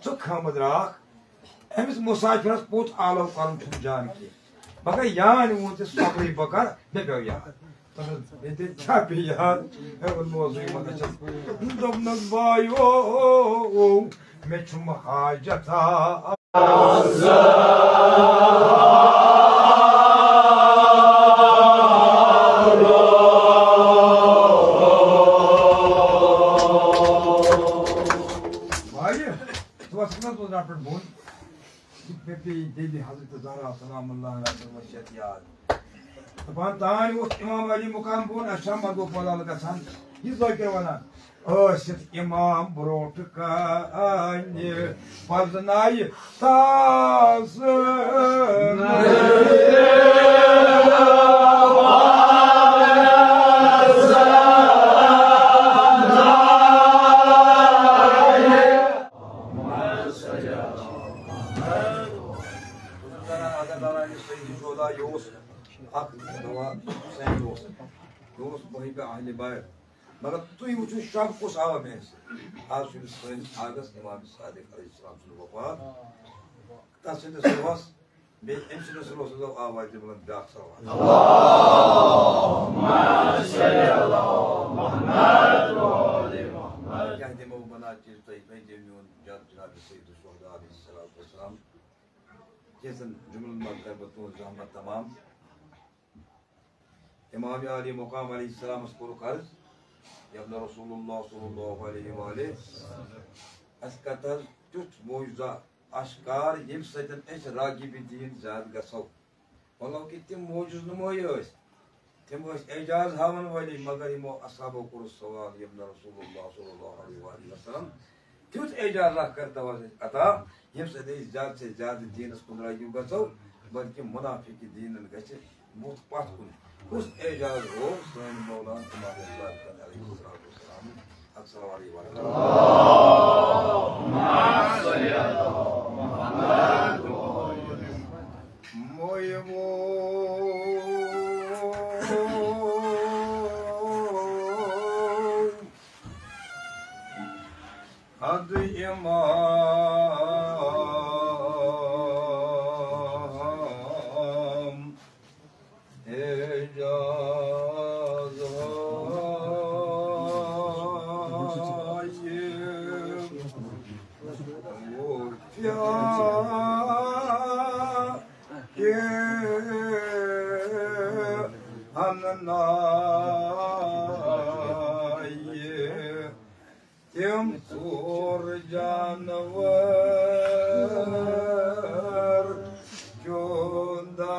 च खमद राख अमिस मुसाफिरस पोत आलो कर जान की मगर यान वो सफरी बकर मे पे याद ये छापी याद मौजू मगर दोनस बायो मे छुम हाजता हजरत ज़हरा सलामुल्लाह अलैहा वसियत याद दपान तान इमाम अली मुकाम बोन अच्छा मदो पलाल गसान ये ज़ाकिर वनान ٲsِتھ इमाम ब्रोट कान्य पजनाय तास मगर तुम वो शब कुछ आवा मे आज आगस इमाम सादिक अलैहिस्सलाम वफात तस सुबह बे अम सुबह आवाज बुलंद ब्याख सलावत अल्लाहुम्मा सल्ली अला मुहम्मद व आलि मुहम्मद कहते मो बना चीज तो इतने देवन जनाब सैयद शुहदा अलैहिस्सलाम जैसे जुमल मत कर बतो जहमत तमाम इमाम अली मुकाम अलैहिस्सलाम को कर्ज यब्न रसूलुल्लाह सल्लल्लाहु अलैहि व आलिहि अस्कतल तुत मौजूदा अशकार यम सतन एस रागिब दीन जाद गसो वलो कि तिम मौजूद नमोय तिम एजाज हावन वाली मगर इमो असहाबो कुर सवाल यब्न रसूलुल्लाह सल्लल्लाहु अलैहि व आलिहि वसल्लम तुत एजाज करता was अता यम सदे जाद से जाद दीन कुन रागिब गसो बल्कि मुनाफिक दीन गसे मुत पात कुन उस एजाज हो स्वयं मौलाना तुम्हारे साथ अलैहिस्सलाम अस्सलाम वालेकुम अल्लाहुम्मा सल्ली अला मुहम्मद मोयमो अद Tim sur janvar junda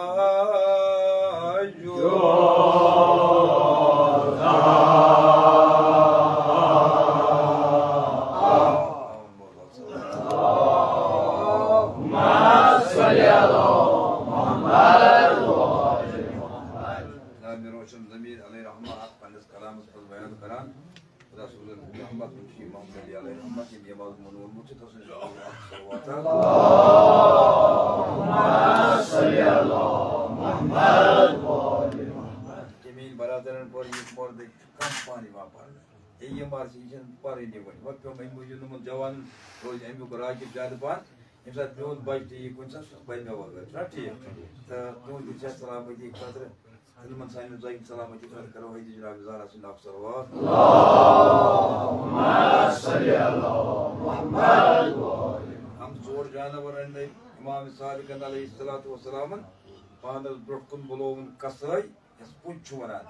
जमीन बरादरन पर ये मर्द कम पानी वापर ये मार सीजन पर ही नहीं बनी वक्त में मुझे नमन जवान रोज एमयू को राज ज्यादा पान इन साथ दोन बजते ये कौन सा बज में होगा ठीक तो दोन दिन सलामती खातर नमन साइन जाइन सलामती खातर करो है जनाब ज़हरा से नाफ सलवात अल्लाहुम्मा सल्ली अला मुहम्मद हम जोर जानवर ने इमाम सादिक अलैहिस्सलातु वस्सलाम पानल ब्रोकन बुलोवन कसय यस पुछु वनान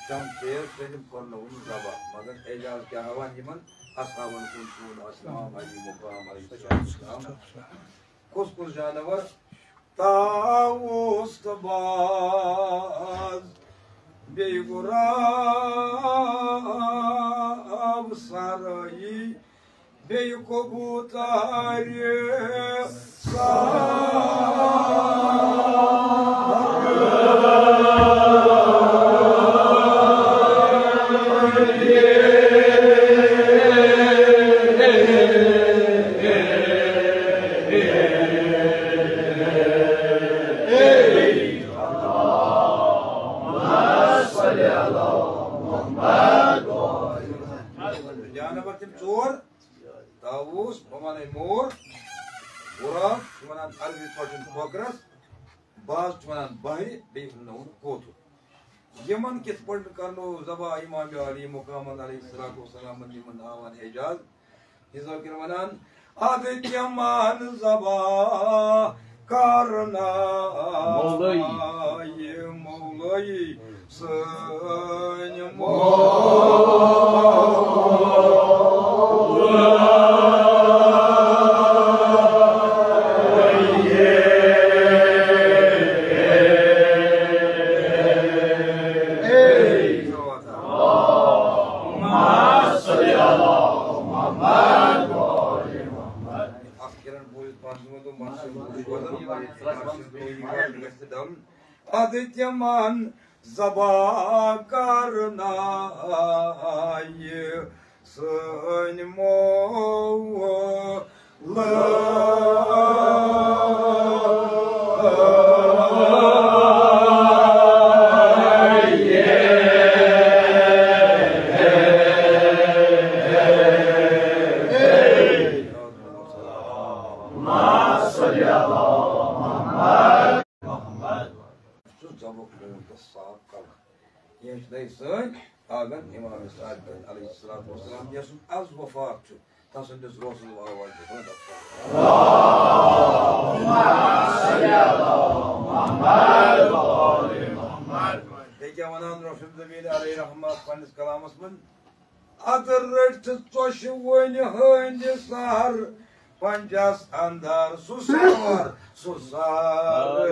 जम शेर सेम करनो उनजाबा मगर एजाज क्या हवान यमन असहाबन कुन अस्सलाम अलैहि मुकाम अलैहिस्सलाम कुछ जानवर ताऊस तबाज बेगुराब साराई बेकबूतर जानवर तिम चोर ताऊस पमाने मोर मोर बुराक वनान अरबी पटन कोकरस बाज वनान बहरी बे कोतु यमन किस पट करनो जबा इमाम अली मुकाम अलैहिस्सलातु वस्सलाम यमन आवान एजाज हिजा के वनान आदित्यमान जबा करना ये मौलाई सन Adityaman zaba karna ye sun mo Agan İmam Sa'd aleyhissalatu vesselam diyorsun az vefatçı. Tasın düz Resulullah aleyhissalatu vesselam. Allahümme salli ala Muhammed ve ali Muhammed. Peki aman Resulü beni aleyhi rahmet panis kalamasın. Adırırtı çoşu oyunu hındı sar. Pancas andar susar susar.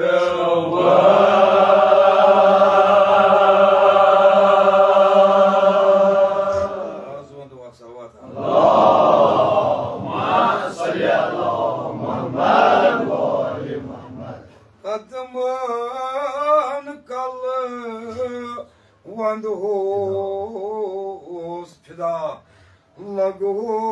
One host pida lagos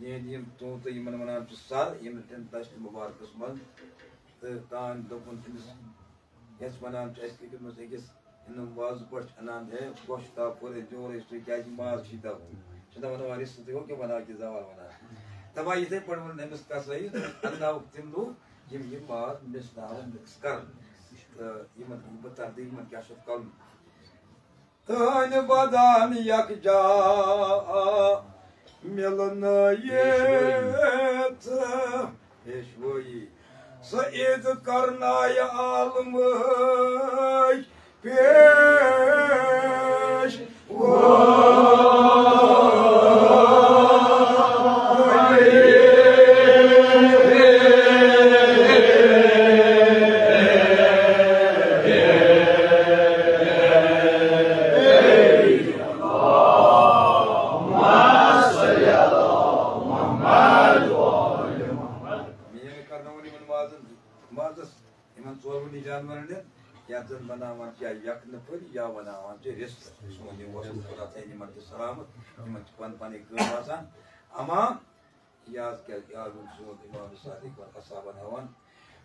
ये यम तो Yemen वनान sir यम तन तश्त मुबारकस मन तान दोपन तमिस yes वनान us कमस अकिस in was पट अनान है गोश्ता पूरे जोर इस क्या माज सीधा सीधा वन वारिस तो के बना के जावा वना तबा इथे पड़वन नमस का सही अल्लाह तिमदु यम ये माज मिसदाव मिक्स कर यमन बता दे यमन क्या शत कल तान बदान यक जा Milanayet Eşvoyi Said Karnaya almış Peş Yatın bana var ya yakın pır ya bana var ya risk sonucu vasıl kurat eylemek selamet yemek pan pan eklevasan ama yaz gel yazın sonucu İmam Sadık ve ashaban havan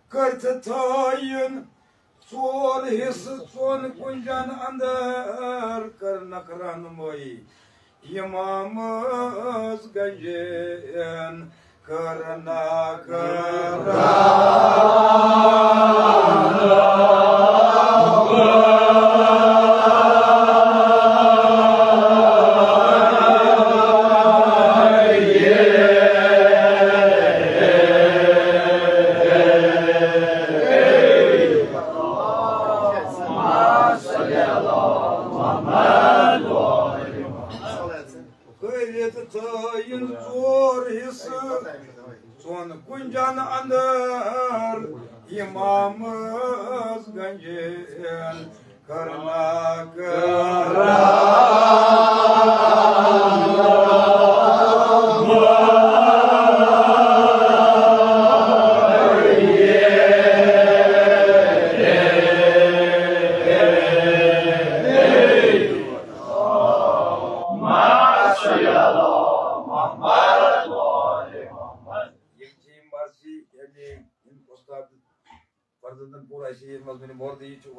kırtı tayın sol his son kuncan andar karna karan moy imamız ganjen karna Son kuncan andar imamız ganjen karna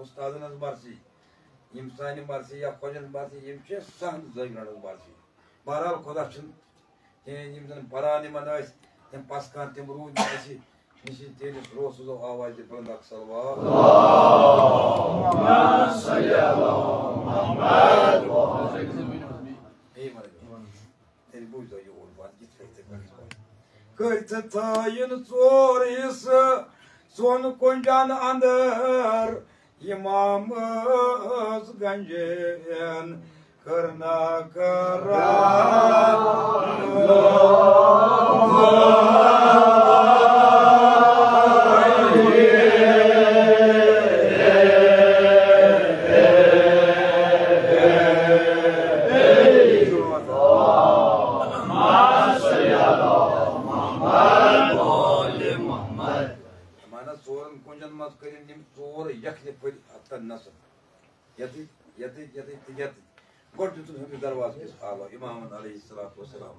उस्तादन मर्जी यम सान मर्जी या खोजन मर्जी यम सहन जगन मर्जी बहरहाल खुदा परान तम पसकान तम रूद निश तेलिस रोसो आवाज बुलंद सलवात Kırtıtayın sorisi son kuncan andır imamız gancen kırna kıran दरवाज किस आला इमाम अलैहिस्सलातु वस्सलाम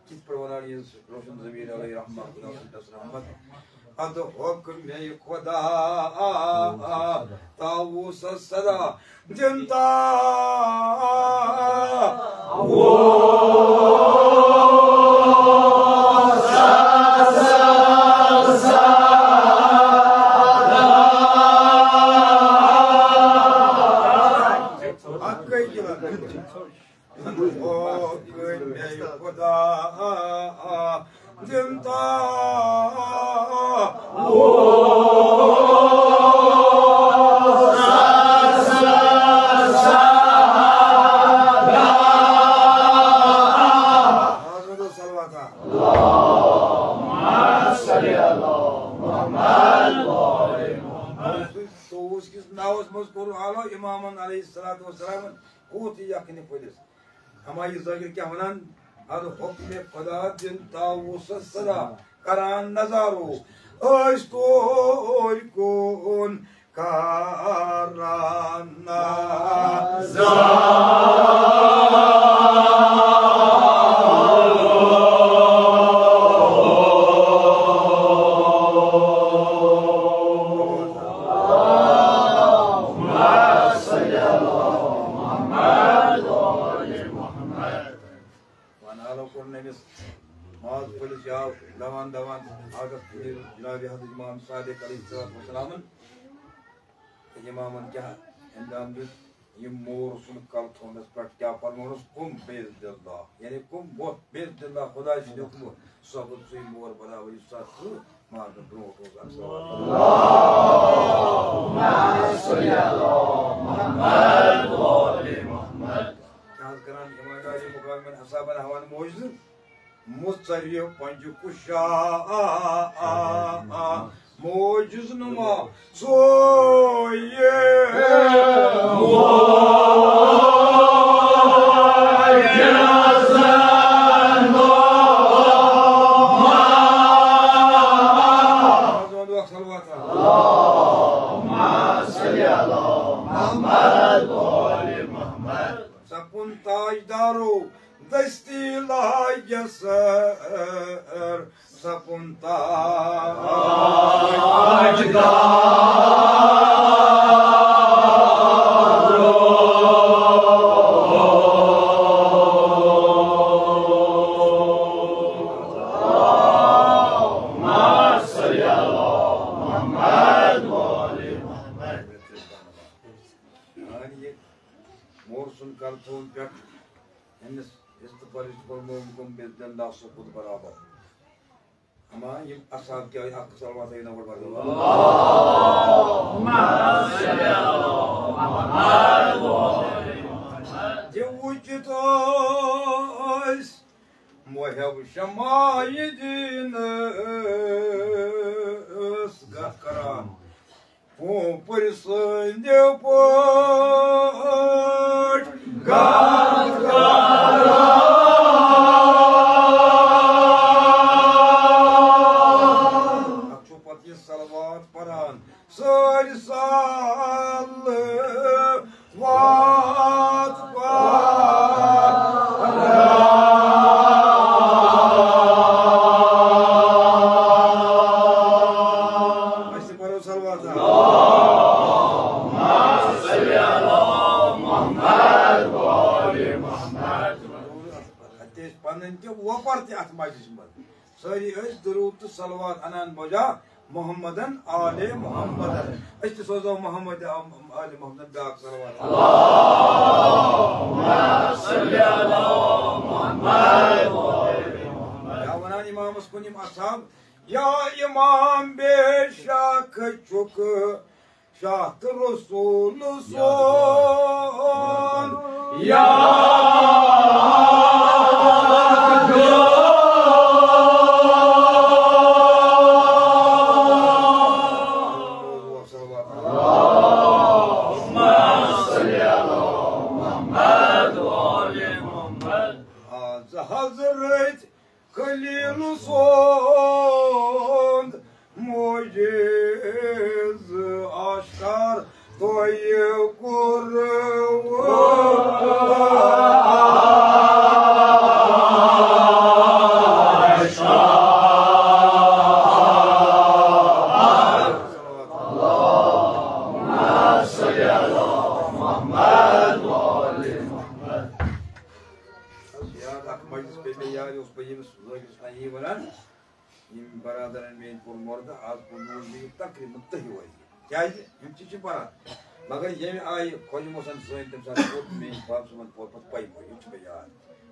किस पर वनानी रोशन ज़मीर अलैहि रहमत रहमत अद हुक्म खुदा ताऊस सदा जिंदा वो हमारी जाहिर क्या वनान अद हुक्म खुदा दिन ताऊस सदा करान नजारो ओस कोई कोन करान इमाम सादिक अलैहिस्सलाम इमामन क्या अंजाम दिस ये मोर सुन कल थोनस पर क्या फरमानस कुम बेइज्जतिल्लाह यानी कुम बहुत बेइज्जतिल्लाह खुदा से हुक्म सब से मोर बराबर साथ मार ब्रोट हो अल्लाहुम्मा सल्ली अला मुहम्मद व आले मुहम्मद क्या करान ईमानदारी मुकाम में असहाबन हवान मौजूद मुस्तरिय पंज कुशा मोजुज नुमा सोये सपुन ताजदारो दस्ती लायसर सपुन मोरसन कर थोन पे एनस इस्तफारिश परमोम बेजल्ला सुकुत बराबर अमा ये असहाब क्या हक सलवात है ना वर्ड अल्लाहुम्मा सल्ली अला मुहम्मद व आले मुहम्मद जे उचितोस मोहब शमायदीन गकरान पो परिसंदे पो वपर ते अथ मजलिस मज सारी दरूद तो सलवात अनान बजा मोहम्मदन आले मोहम्मदन अस सोजो मोहम्मद आले मोहम्मद दाक सलवात अल्लाहुम्मा सल्ली अला मोहम्मद व आले मोहम्मद या वनान इमाम अस्कुनिम असहाब या इमाम बेशक चुक शाह रसूल सोन या Hazret Khalil son muciz aşkar toyu मगर ये आई खोज मोसन सोइन तम साथ पोत में बाप समन पोत पाई हो युच पे यार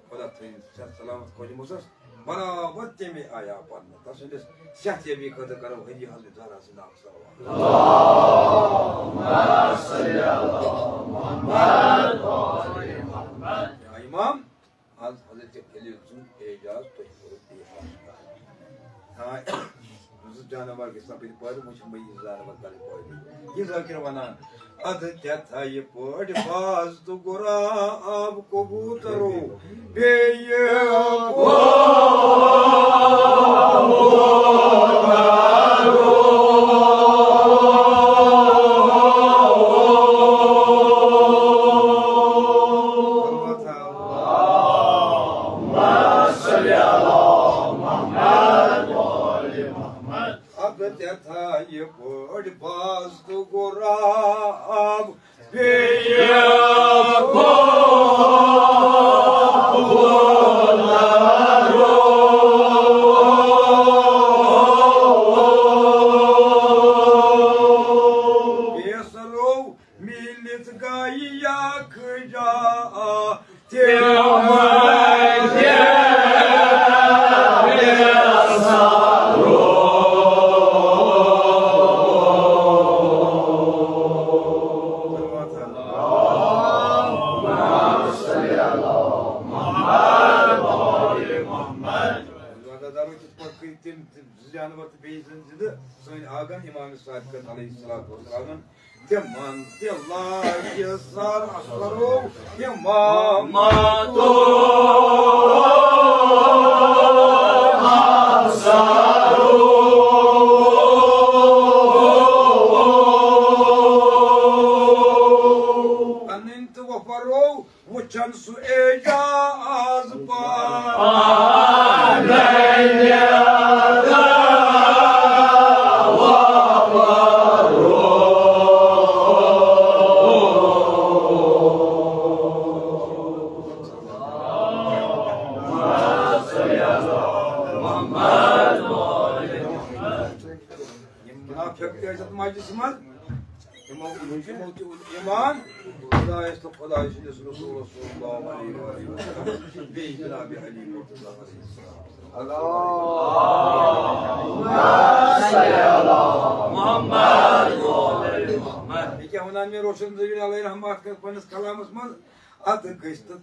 खुदा थीन सलामत खोज मोसस बराबर ते में आया पन तसले सत्य भी खद करो हजी हल जरा से नाम सल्लल्लाहु सल्ली अला मुहम्मद व आले मुहम्मद या इमाम आज हजरत खलील सुन एजाज तो होती है हां जानवर के सब पर मुझे मई जानवर का पर ये जाकिर वना अद क्या था ये पड़ बाज तो गोरा अब कबूतरो बे ये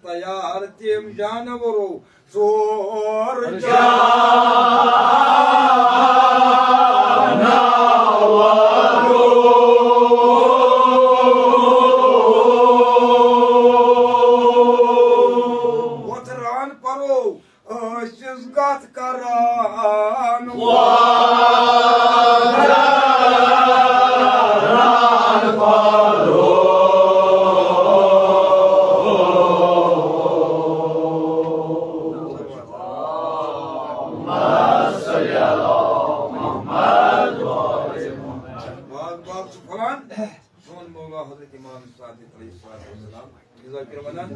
तैयार तेम जानवरो चोर वतरान परो शिजगत करान Sadık Aleyhisselam. Güzel kirmadan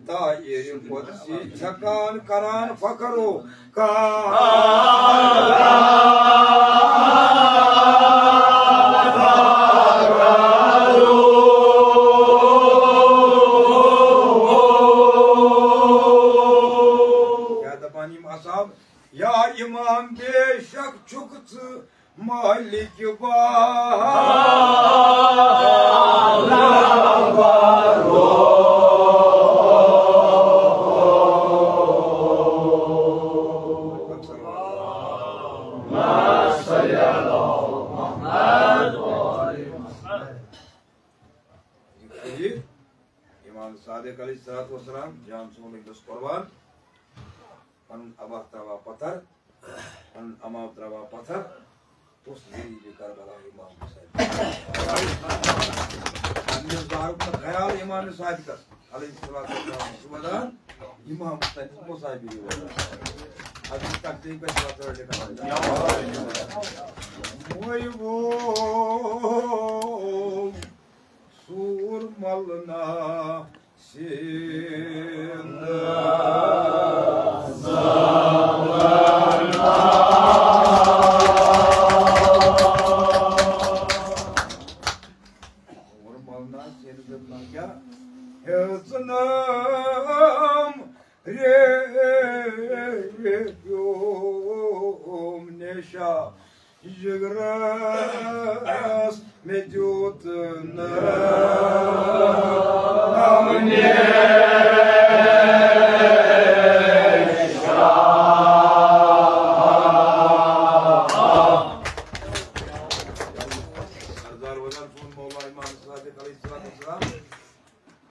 Tahir-i Kudsi çakan karan fakaru Ya İmam Beşak çuktu Malik İmam Sadık Aleyhisselatü Vesselam Can Soğuk Dost Korban Pan abah trawa patar, pan amav trawa patar, terus di Karbala Imam Husain. Anil Zaruk khayal Imam Sadık Aleyhisselatü Vesselam Subhadan İmam Husain bu sahibi diyor. Hadis taktiği kaç saat öyle kaldı. Vay bu sur malına Jigras medyutna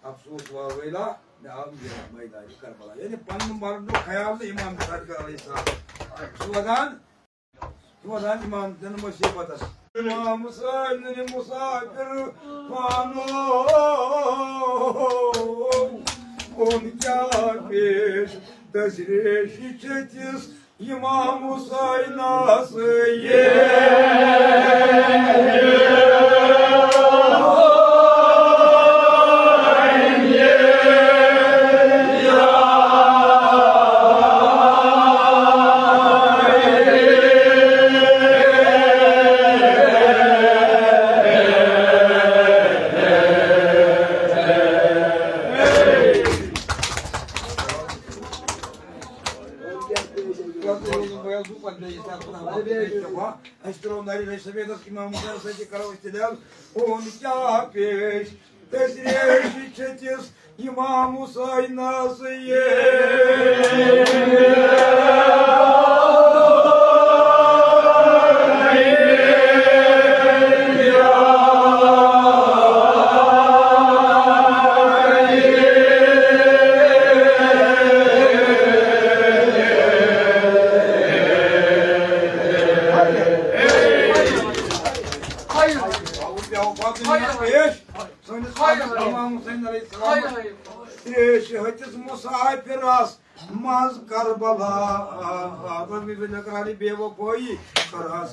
Afsus wa wela ne almıyor meydayı Karbala. Yani panın barında hayalde İmam Sadık Aleyhisselam. Suvadan İmam tanıma şey batar. İmam Hüseyin'in musafir pano on kâfiş teşrişi çetiz İmam Hüseyin nasıl İmam Hüseyin kalau istidal on kâfiş teşrişi çetiz İmam Hüseyin nasıl Hatiz musafir as maz Karbala Rabbi bin Akrali bevo koi karas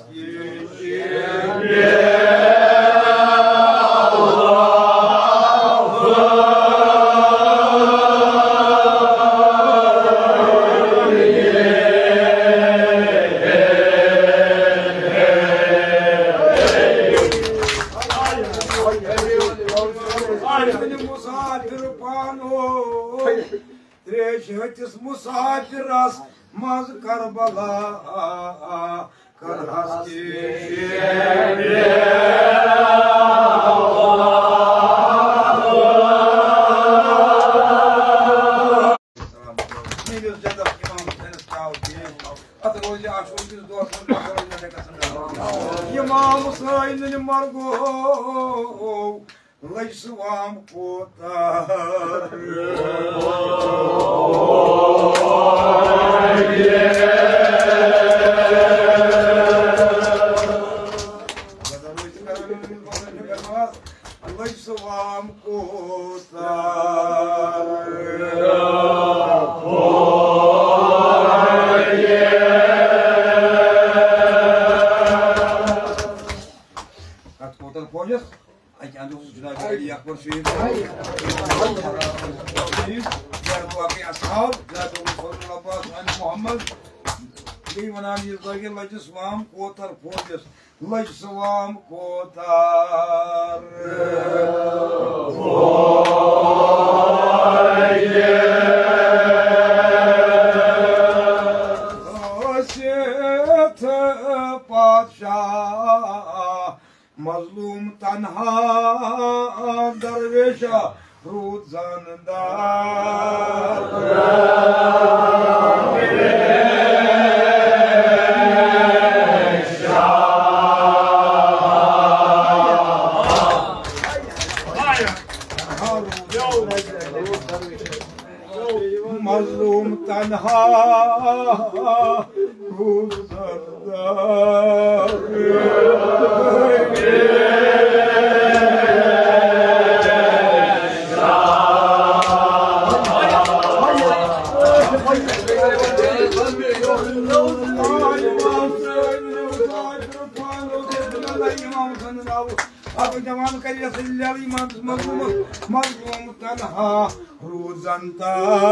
ki Hatiz musafir as maz Karbala karas ki İmam Hüseyin'in margo Lejsuam kotar Lejsuam kotar Kat kotar koyacağız. Ay kendi ucuna bir yakbar şeyi. أصحاب ذات رسول الله محمد لي ونام يزاقي لج سوام كوتر فوجس لج سوام كوتر سيت بادشاہ مظلوم تنہا درویشہ روز زاندار مظلوم تنہا روز زاندار अब जवान करिए सल्लल्लाहु मज़लूम तन्हा रोज़ंतार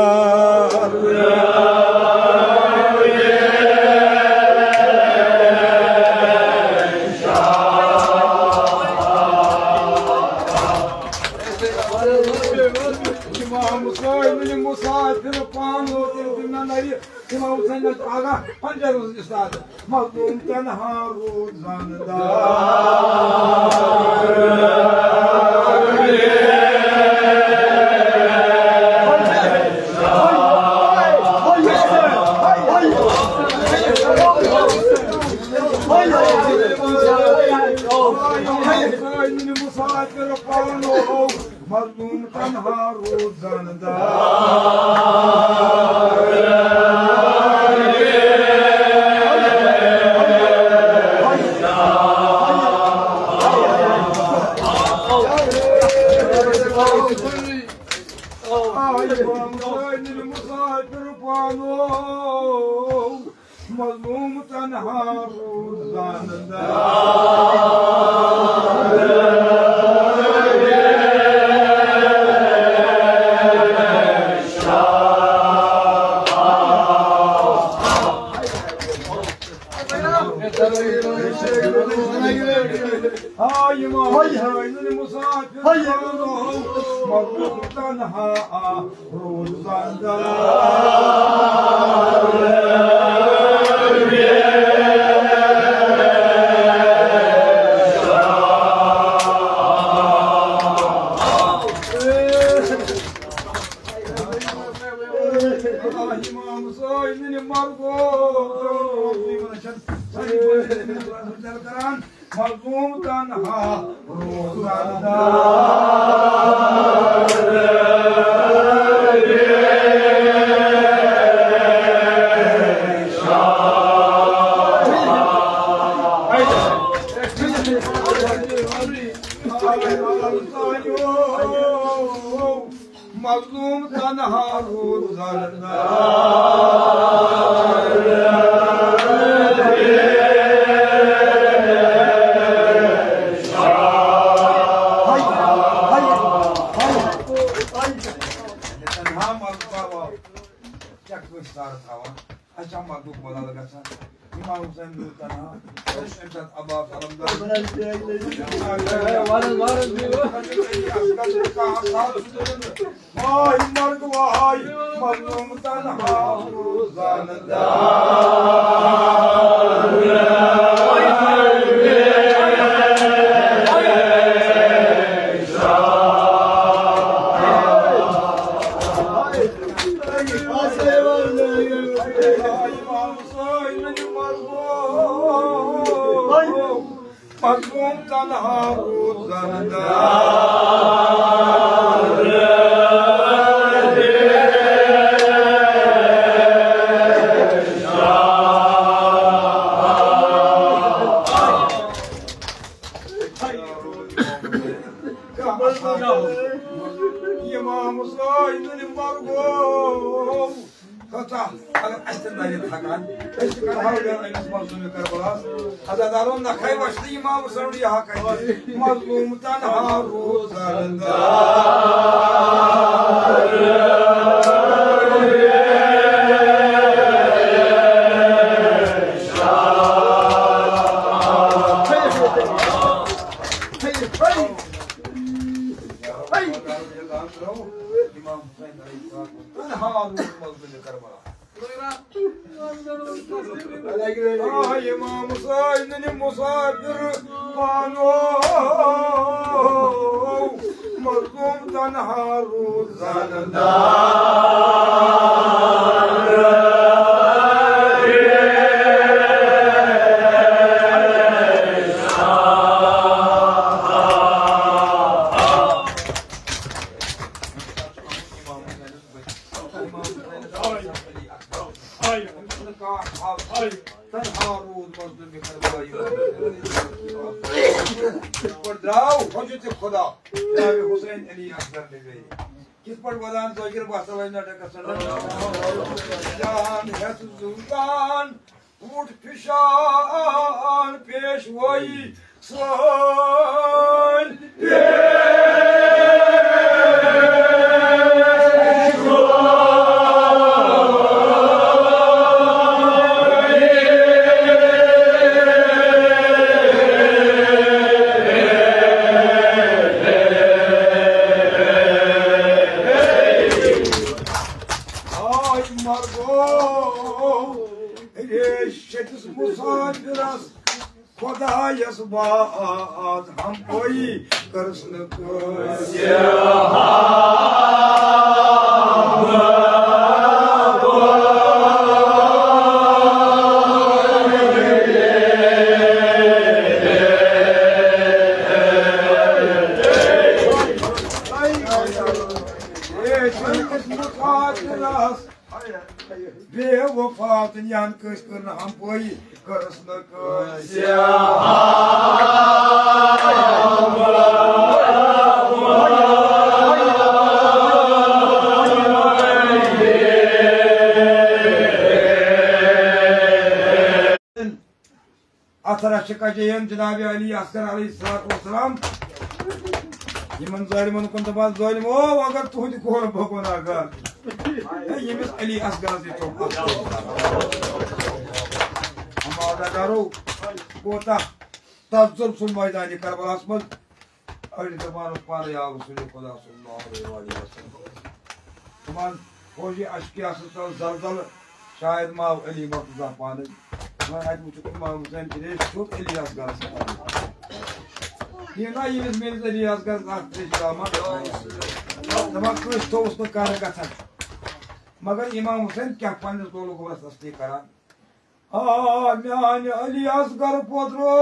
इमाम हुसैन मुसाफिर पानो दिना नहीं इमाम हुसैन आगा पंजर उस्ताद मज़लूम तन्हा मुसाफिर पानो मज़लूम तन्हा मज़लूम तन्हा मज़लूम तन्हा मज़लूम तन्हा अच्छा मकबूल बोला लगा था इमाम हुसैन तन्हा शमशाद अब्बास अलमदार वाह मर्ग वाह मज़लूम तन्हा मज़लूम तन्हा इमाम हुसैन मरगूम कचा अगर अस्तर दाई थकान इस कर हाउले इस मजलूम करबलास अदादारों न खाई वस्ती इमाम सऊदी हा कहे मजलूम तन्हा रोज़ंदा इमाम हुसैन ने मुसाफिर बानो मज़लूम तन्हा रोज़ंदा खुदा हुसैन अली असगर ने गई किस पर वदान जोगिर बासवाई नाटक जान है सुल्तान उठ फिशान पेशवाई सोन खुदायस बात हम कोई कृष्ण को बेवफात यान कस करना हम कोई करस न अथरा शिकायत जनाब अली अस्कर अलैहिस्सलाम यमन जालिमन कुन तबाद जालिम ओ अगर तुहद कोर भगवान अगर यमिस अली असगर से तो हमारा दारो कोता तजुर्ब सुन मैदान करबलास मज अली तबान पार या रसूल खुदा सल्लल्लाहु अलैहि वसल्लम तमान फौजी अशकिया से जलजल शायद माव अली मर्तजा पान मैं आज मुझे इमाम हुसैन के शुभ अली असगर से ये ना यमिस मेरे अली असगर का इस्लाम तमाम कुछ तो उसको कार्य का था मगर इमाम हुसैन क्या पाने तो लोगों को तस्दीक करा म्यान अली असगर पोत्रो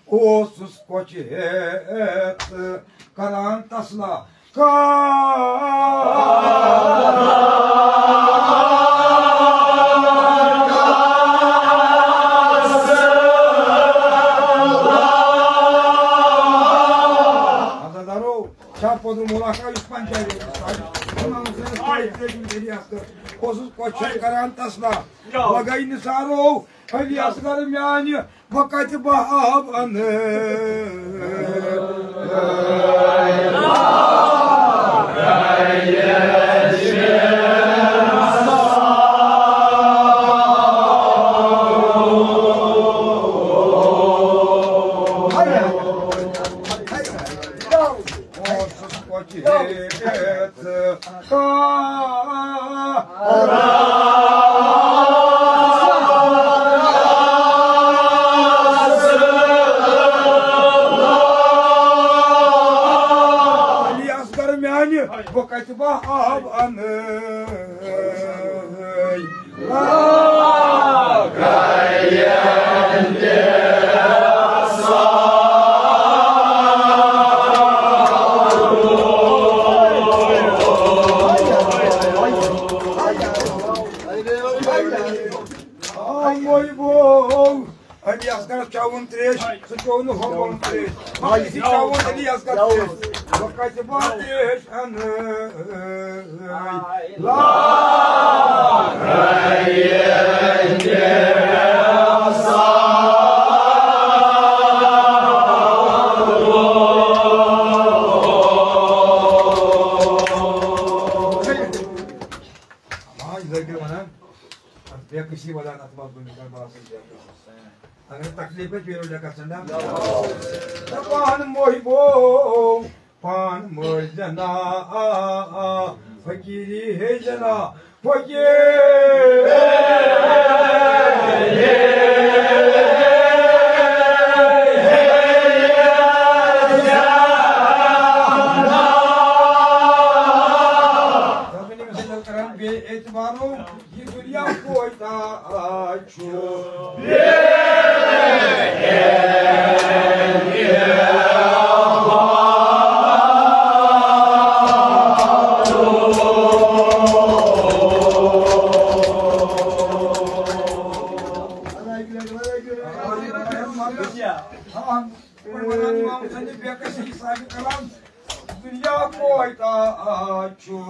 ओसुस कोचेत करान तसला का पोत्रो मुलाका इस पंचायत करान तसला लगे निसारो अली असगर म्यान वक़्त बहाब अन La किसी वाला नतमत बुनिकर बासिल अगर तकलीफ है पेरो लेकर चंदा पान मोहिबो पान मोर जना फकीरी है जना फकीर ये दुनिया कोई ताचो दुनिया कोई ताचो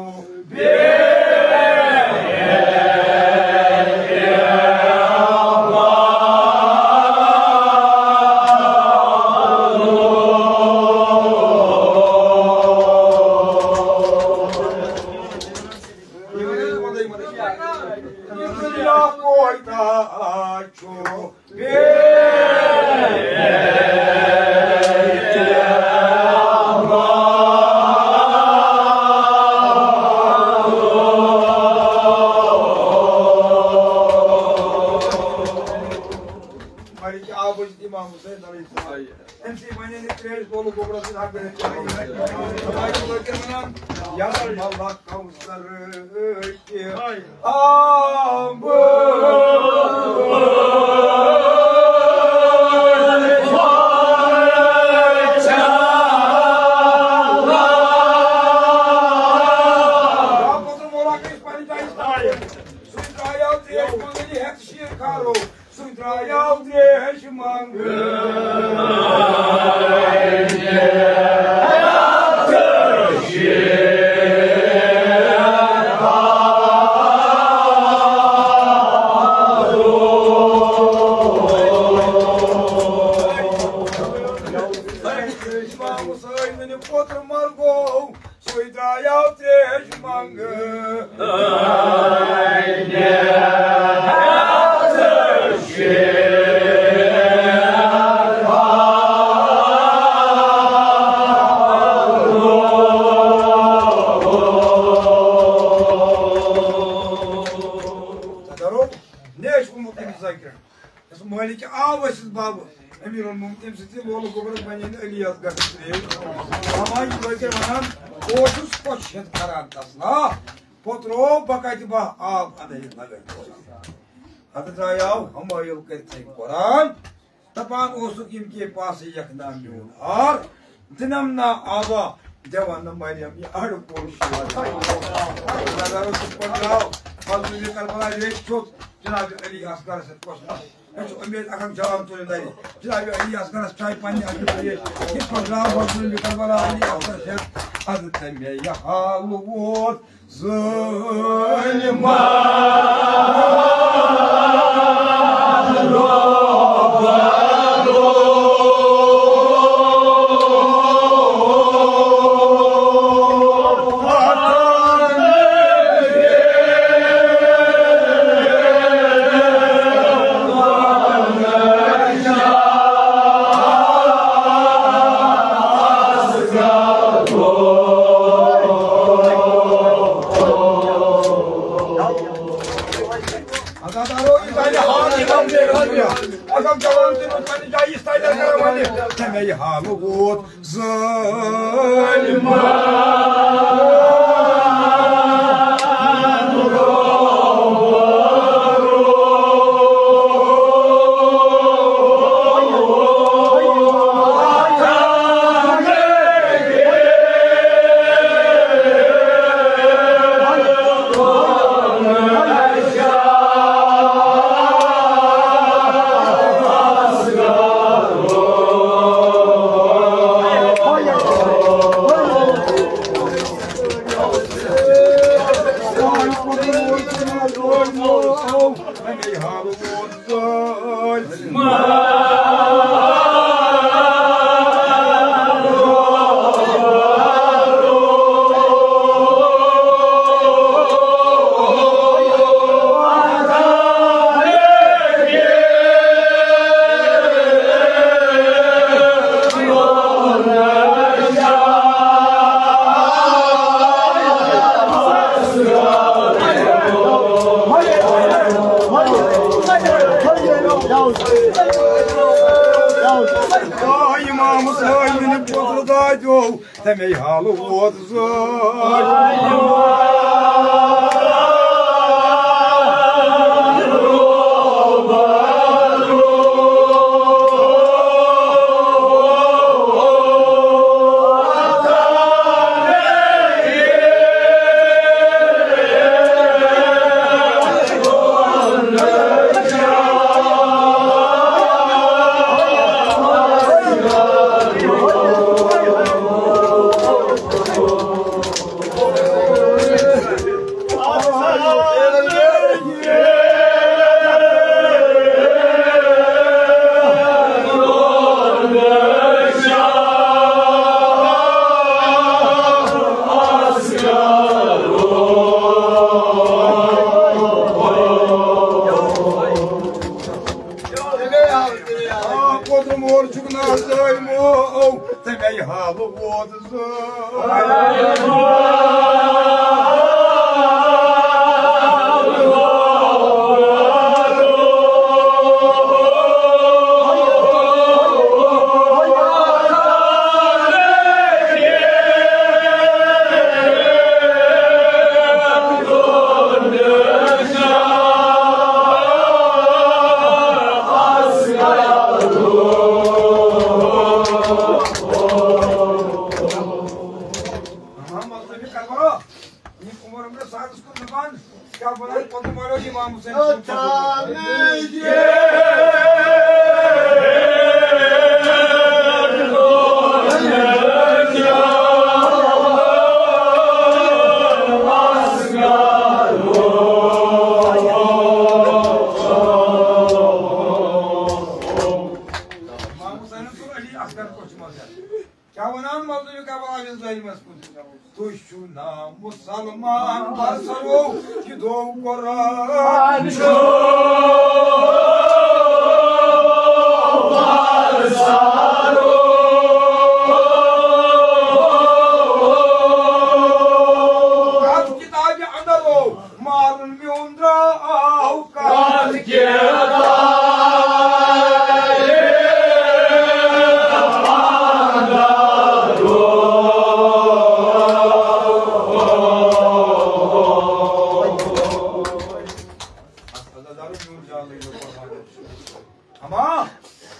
के पास यखना म्यून और दिनमना आवा जवान मरियम ये आड़ कोश नजारो सुपरलाओ फजल में करबला एक छोट जनाब अली असगर से कोसना ऐसो उम्मीद अखन जवाब तोले दाई जनाब अली असगर चाय पानी आके ये फजल फजल में करबला अली असगर से हजरत में या हालुत ज़लिमा temey halı vozor. Musalman basaro gido Kur'an basaro kat kitabı adaro marun miundra kat kitabı ama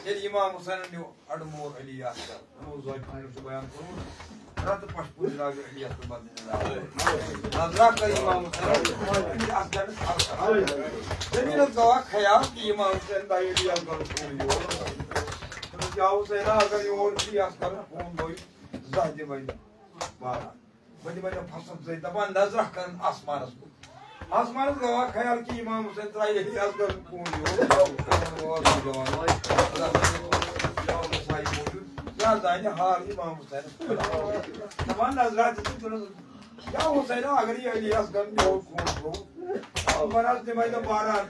el İmam Hüseyin'in adımor Ali Asgar onu zayıflayıp bayan kurmuş Ratı Paşpur'la Ali Asgar bandine Nazrak İmam Hüseyin'in asgarını sarkar Zeminin zavak hayal ki İmam Hüseyin da Ali Asgar'ı koruyor Ya Hüseyin'e agar yoğur Ali Asgar'ı koruyor Zahdi bayın bağlar Bani bani fasıl zeyde ban nazrak kan asmanız bu Asmanız gavak hayal ki İmam Hüseyin Tray'deki yazgarın kuğuluyor. Yazayını hal İmam Hüseyin. Tamam nazrat ettik. Ya Hüseyin'e agri Ali yazgarın yol kuğuluyor. Almanaz demayda baran.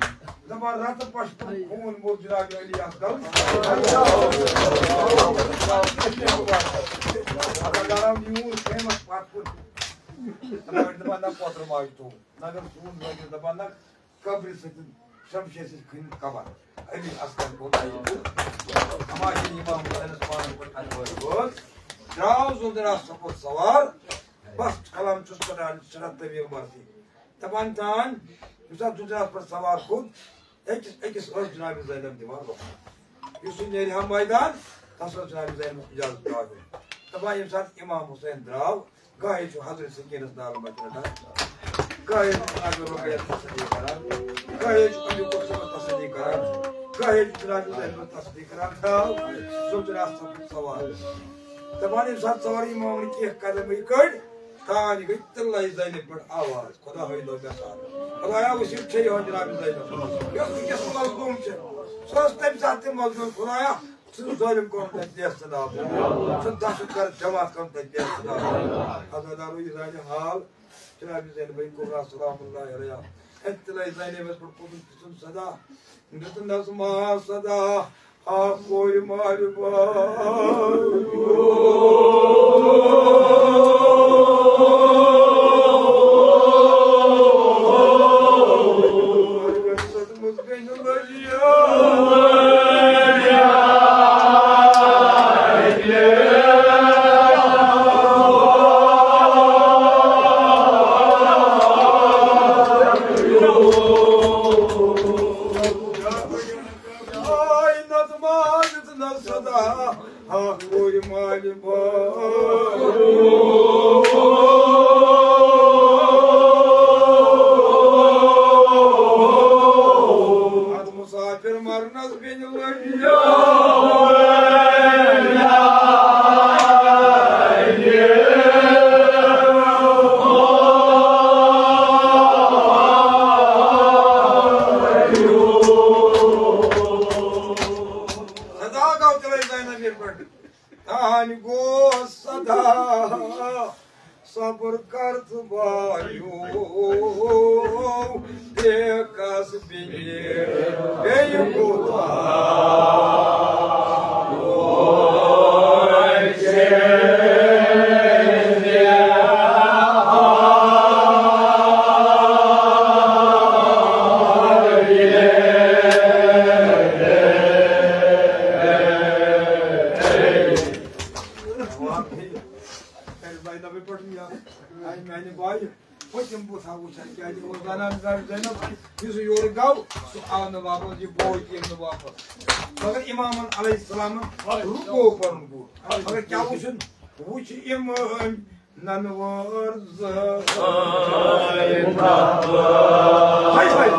Zaman ratı paşpur kuğun burcuna bir Ali yazgarın. Adadaram yumur kıymet paşpur. Tamam demandan potrum ayıtı. Nagar suun bölge zamanlar kabri setin şamşesiz kıyın kabar. Ali aslan kolay. Ama şimdi İmam Hüseyin'e subhanallah aleyhi ve Drauz uldura sapot savar. Bas kalam çuskara şiratta bir vardı. Tabantan Yusuf uldura पर सवार खुद एक और जनाब ज़ैनब दीवार को यूसुफ ने हम मैदान तसर जनाब ज़ैनब इजाज़त दावे तबाह ये साथ इमाम हुसैन द्राव गाय जो हज़रत सकीनत नाल मचना गाय आगे रोके तस्दीक करा गाय जो अभी कुछ तस्दीक करा गाय जो जनाब ज़ैनब तस्दीक करा था जो जनाब सवार तबाह ये साथ सवार इमाम ने किया कदम ही कर तानी गई तल्लाई ज़ैनब पर आवाज़ खुदा है लो बेसार खुदाया उसी चाहिए हो जनाब ज़ैनब या किस मज़लूम से सोचते भी साथ मज़लूम खुदाया सिर्फ ज़ालिम कौन तजलिया सदा सदा शुक्र जमात कौन तजलिया सदा हज़ारों इज़ाने हाल जनाब ज़ैनब को सलामुल्लाह अलैहा तल्लाई ज़ैनब पर पुरुष सुन सदा नितन नज़मा सदा हा कोई मारबा karth bayu tekas binir beyuta मगर इमाम अलैहिस्सलाम रुको पर मगर क्या वुचन वुच इमाम ननवर्ज हाय हाय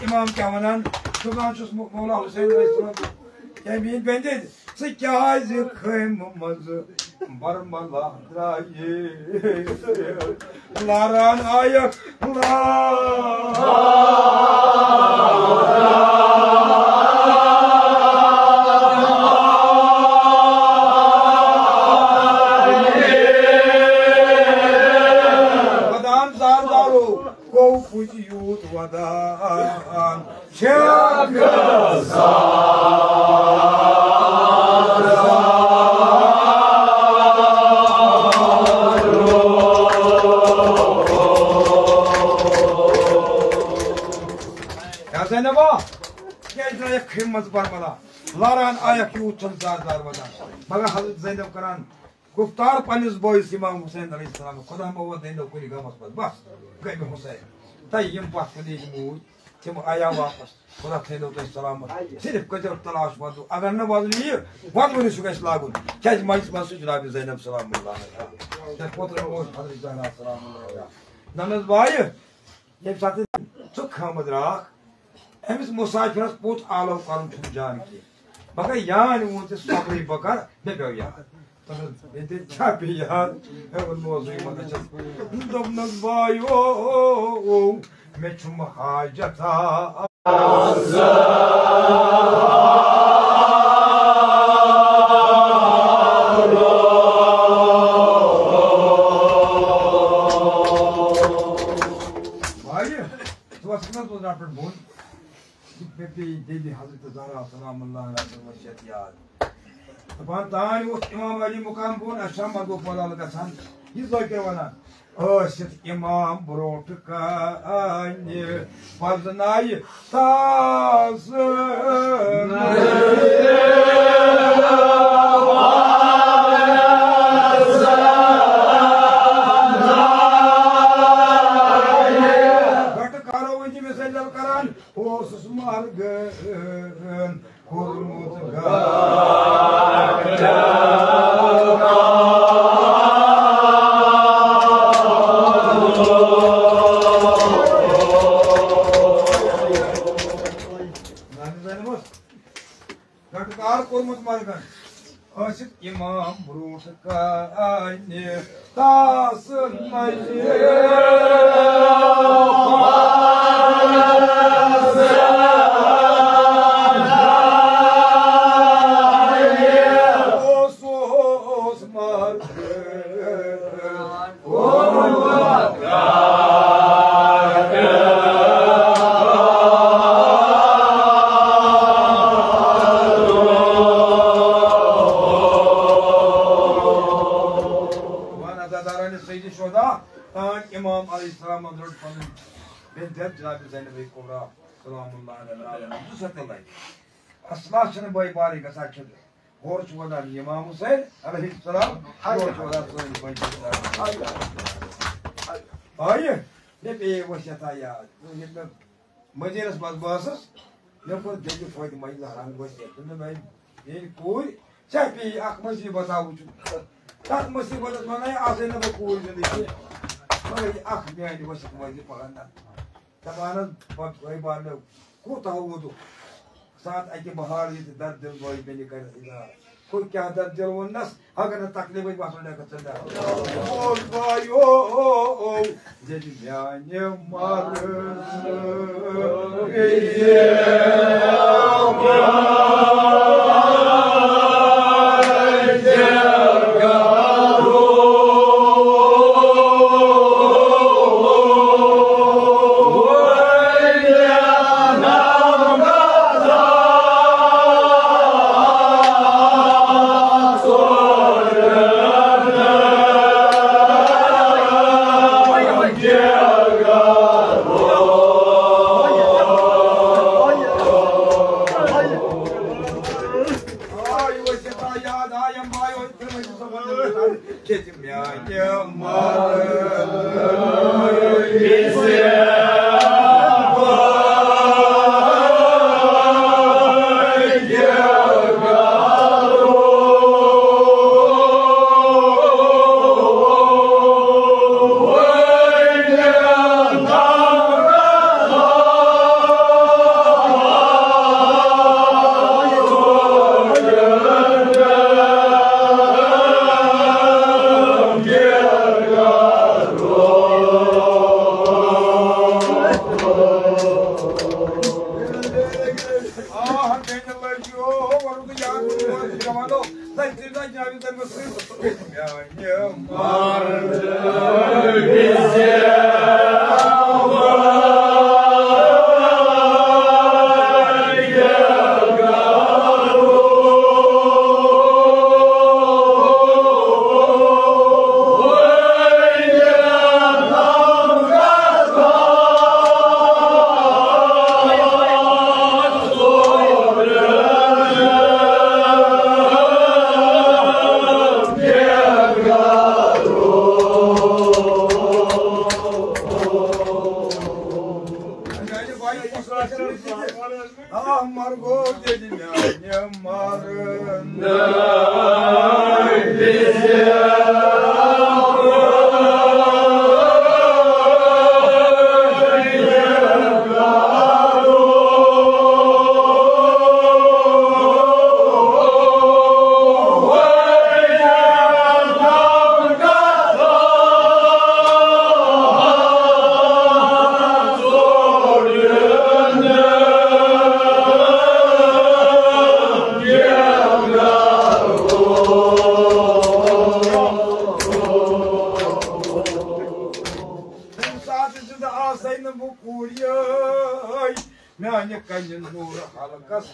इमाम क्या वनान सुभान मौला हुसैन यमीन बेंदे से क्या खैम मज बरमला द्राये लारान आया वदान ज़ारदारो को फुजियूत वदान शगसा खिमत बरमला लारान आया कि उछल जार वदा मगर हजरत ज़ैनब करान गुफ्तार पनिस बॉयस इमाम हुसैन अलैहिस्सलाम खुदा मव देंदो कुली गमस बस गई में हुसैन तयम पास कदी मूज तिम आया वापस खुदा थेंदो तो सलामत सिर्फ कजर तलाश वदु अगर न वदु ये वद वन सुगस लागुन क्या माइस बस जनाब ज़ैनब सलामुल्लाह अलैहा पोत्र ओस हजरत ज़हरा सलामुल्लाह नमज भाई ये साथ चुख हमद राख अमिस मुसाफिरस पोत आलो कर जान की मगर यान वो सफरी बकर मे पे याद ये क्या पे याद वो मौजू मत दोनस बायो मे छुम हाजता हजरत ज़हरा सलामुल्लाह अलैहा दपान तान इमाम अली मुकाम बोन अच्छा मगो पलाल गसान ये जोके वना ओसित इमाम ब्रोट कान्य फजनाय तास गट कारो वंजी में से जल करान ओ सुमार गन खुरमुत गा कोर्मत मरगन असित इमाम ब्रूठ काने तास मजे इमाम अलैहिस्सलाम अदरुल फजल बिन जनाब ज़ैनब कुबरा सलामुल्लाह अलैहा दुसतलाई असला छन बय बारी गसा छ और छ वदा इमाम हुसैन अलैहिस्सलाम और छ वदा सोन बय आये ने पे वशता या ने मजेरस बस बसस ने को जल्दी फायदे महिला हराम वशे तुम भाई ये कोई चापी अख मसी बताऊ छ तक मुसीबत मनाय आसे न कोई जल्दी अख म्यानी वशक मजी पगना तबान भाई बार को तावुदु साथ आके बहार ये दर्द दिल बोई बेनी कर कोई क्या दर्द दिल वनस अगर तकलीफ बासने का चंदा ओ भाइयो जदी म्यानी मार Hallelujah.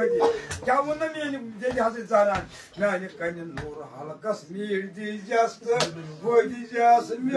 Body. Kamunami, they has it on. Nanikan Nor Halakas, me, just body just me.